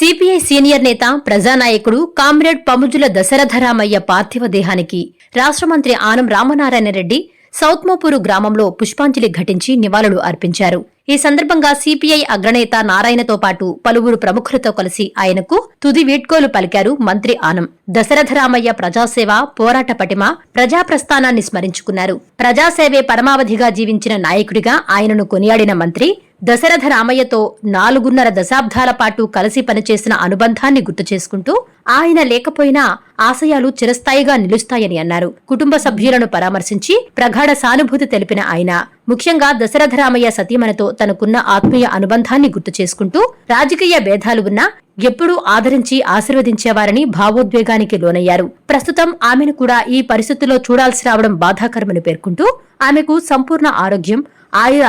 CPI senior నేత ప్రజానాయకుడు comrade Pamujula Dasaratharamaiah పార్థివ దేహానికి రాష్ట్ర మంత్రి ఆనం రామనారాయణ రెడ్డి సౌత్మోపూరు గ్రామంలో పుష్పాంజలి ఘటించి నివాళులు అర్పించారు. ఈ సందర్భంగా సిపిఐ అగ్రనేత నారాయణతో పాటు పలువురు ప్రముఖులతో కలిసి ఆయనకు తుది వీడ్కోలు పలికారు మంత్రి ఆనం. దశరథరామయ్య ప్రజాసేవ, పోరాట పటిమ, ప్రజాప్రస్థానాన్ని స్మరించుకున్నారు. ప్రజాసేవే పరమావధిగా జీవించిన నాయకుడిగా ఆయనను కొనియాడిన మంత్రి దశరథరామయ్యతో 4.5 దశాబ్దాల పాటు కలిసి పనిచేసిన అనుబంధాన్ని గుర్తు చేసుకుంటూ ఆయన లేకపోయినా ఆశయాలు చిరస్థాయిగా నిలుస్తాయని అన్నారు. కుటుంబ సభ్యులను పరామర్శించి ప్రగాఢ సానుభూతి తెలిపిన ఆయన ముఖ్యంగా దశరథరామయ్య సతీమణితో తనకున్న ఆత్మీయ అనుబంధాన్ని గుర్తు చేసుకుంటూ రాజకీయ భేదాలు ఉన్నా ఎప్పుడూ ఆదరించి ఆశీర్వదించేవారని భావోద్వేగానికి లోనయ్యారు. ప్రస్తుతం ఆమెను కూడా ఈ పరిస్థితుల్లో చూడాల్సి రావడం బాధాకరమని పేర్కొంటూ ఆమెకు సంపూర్ణ ఆరోగ్యం,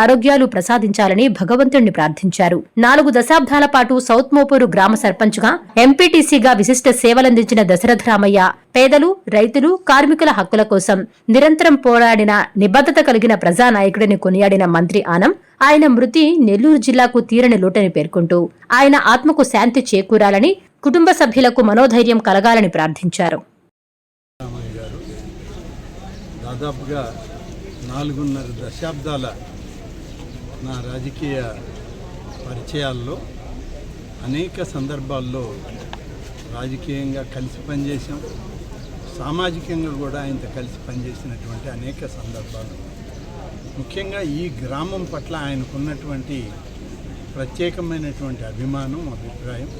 ఆరోగ్యాలు ప్రసాదించాలని భగవంతుణ్ణి ప్రార్థించారు. 4 దశాబ్దాల పాటు సౌత్మోపూరు గ్రామ సర్పంచ్గా, ఎంపీటీసీగా విశిష్ట సేవలందించిన దశరథరామయ్య పేదలు, రైతులు, కార్మికుల హక్కుల కోసం నిరంతరం పోరాడిన నిబద్ధత కలిగిన ప్రజానాయకుడిని కొనియాడిన మంత్రి ఆనం ఆయన మృతి నెల్లూరు జిల్లాకు తీరని లోటని పేర్కొంటూ ఆయన ఆత్మకు శాంతి చేకూరాలని, కుటుంబ సభ్యులకు మనోధైర్యం కలగాలని ప్రార్థించారు. 4.5 దశాబ్దాల నా రాజకీయ పరిచయాల్లో అనేక సందర్భాల్లో రాజకీయంగా కలిసి పనిచేసాం. సామాజికంగా కూడా ఆయనతో కలిసి పనిచేసినటువంటి అనేక సందర్భాలు. ముఖ్యంగా ఈ గ్రామం పట్ల ఆయనకున్నటువంటి ప్రత్యేకమైనటువంటి అభిమానం, అభిప్రాయం,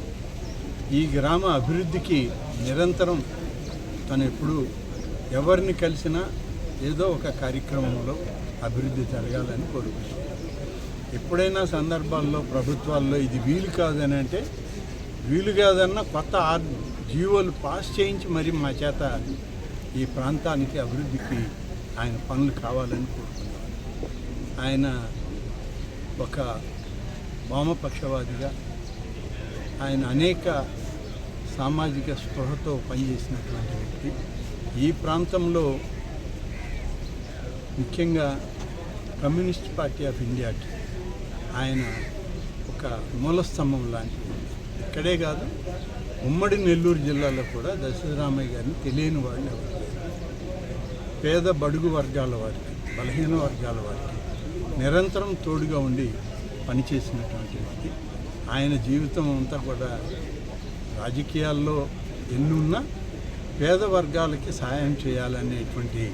ఈ గ్రామ అభివృద్ధికి నిరంతరం తను ఎప్పుడు ఎవరిని కలిసినా ఏదో ఒక కార్యక్రమంలో అభివృద్ధి జరగాలని కోరుకుంటాం. ఎప్పుడైనా సందర్భాల్లో ప్రభుత్వాల్లో ఇది వీలు కాదని అంటే వీలు కాదన్న కొత్త జీవోలు పాస్ చేయించి మరి మా చేత ఈ ప్రాంతానికి అభివృద్ధికి ఆయన పనులు కావాలని కోరుకుంటాం. ఆయన ఒక వామపక్షవాదిగా ఆయన అనేక సామాజిక స్పృహతో పనిచేసినటువంటి వ్యక్తి. ఈ ప్రాంతంలో ముఖ్యంగా కమ్యూనిస్ట్ పార్టీ ఆఫ్ ఇండియాకి ఆయన ఒక మూలస్తంభం లాంటిది. ఇక్కడే కాదు, ఉమ్మడి నెల్లూరు జిల్లాలో కూడా దశరథరామయ్య గారిని తెలియని వాళ్ళు ఎవరు లేరు. పేద బడుగు వర్గాల వారికి, బలహీన వర్గాల వారికి నిరంతరం తోడుగా ఉండి పనిచేసినటువంటి వ్యక్తి. ఆయన జీవితం అంతా కూడా రాజకీయాల్లో ఎన్నున్నా పేద వర్గాలకి సహాయం చేయాలనేటువంటి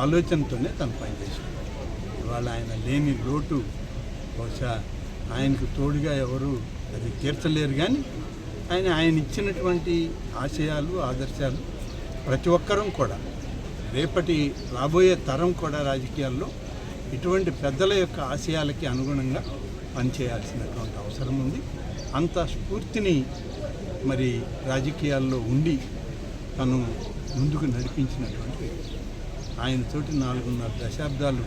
ఆలోచనతోనే తను పనిచేశాడు. ఇవాళ ఆయన లేని లోటు బహుశా ఆయనకు తోడుగా ఎవరు అది తీర్చలేరు. కానీ ఆయన ఇచ్చినటువంటి ఆశయాలు, ఆదర్శాలు ప్రతి ఒక్కరూ కూడా రేపటి రాబోయే తరం కూడా రాజకీయాల్లో ఇటువంటి పెద్దల యొక్క ఆశయాలకి అనుగుణంగా పనిచేయాల్సినటువంటి అవసరం ఉంది. అంత స్ఫూర్తిని మరి రాజకీయాల్లో ఉండి తను ముందుకు నడిపించినటువంటి వ్యక్తి. ఆయనతోటి 4.5 దశాబ్దాలు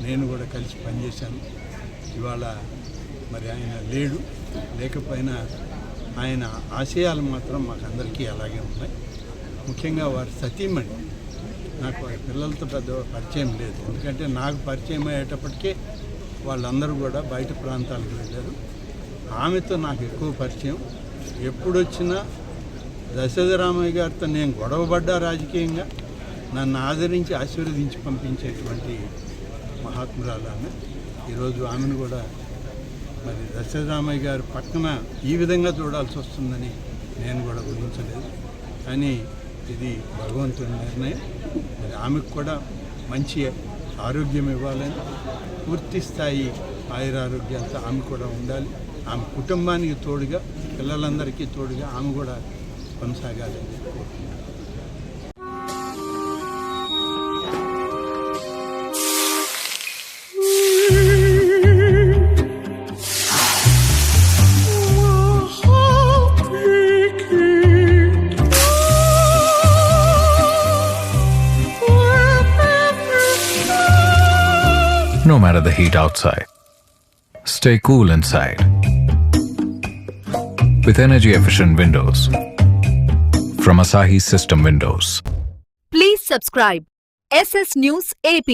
నేను కూడా కలిసి పనిచేశాను. ఇవాళ మరి ఆయన లేకపోయినా ఆయన ఆశయాలు మాత్రం మాకు అందరికీ అలాగే ఉన్నాయి. ముఖ్యంగా వారి సతీమణి, నాకు వారి పిల్లలతో పెద్ద పరిచయం లేదు. ఎందుకంటే నాకు పరిచయం అయ్యేటప్పటికే వాళ్ళందరూ కూడా బయట ప్రాంతాలకు వెళ్ళారు. ఆమెతో నాకు ఎక్కువ పరిచయం. ఎప్పుడొచ్చినా దశరథరామయ్య గారితో నేను గొడవపడ్డా రాజకీయంగా నన్ను ఆదరించి ఆశీర్వదించి పంపించేటువంటి మహాత్మురాలు ఆమె. ఈరోజు ఆమెను కూడా మరి దశరథరామయ్య గారి పక్కన ఈ విధంగా చూడాల్సి వస్తుందని నేను కూడా ఊహించలేదు. కానీ ఇది భగవంతుడి నిర్ణయం. మరి ఆమెకు కూడా మంచి ఆరోగ్యం ఇవ్వాలని, పూర్తి స్థాయి ఆయురారోగ్యాలతో ఆమె కూడా ఉండాలి. ఆమె కుటుంబానికి తోడుగా, పిల్లలందరికీ తోడుగా ఆమె కూడా కొనసాగాలని కోరుకుంటున్నాను. No matter the heat outside, stay cool inside with energy-efficient windows from Asahi System Windows. Please subscribe SS News AP.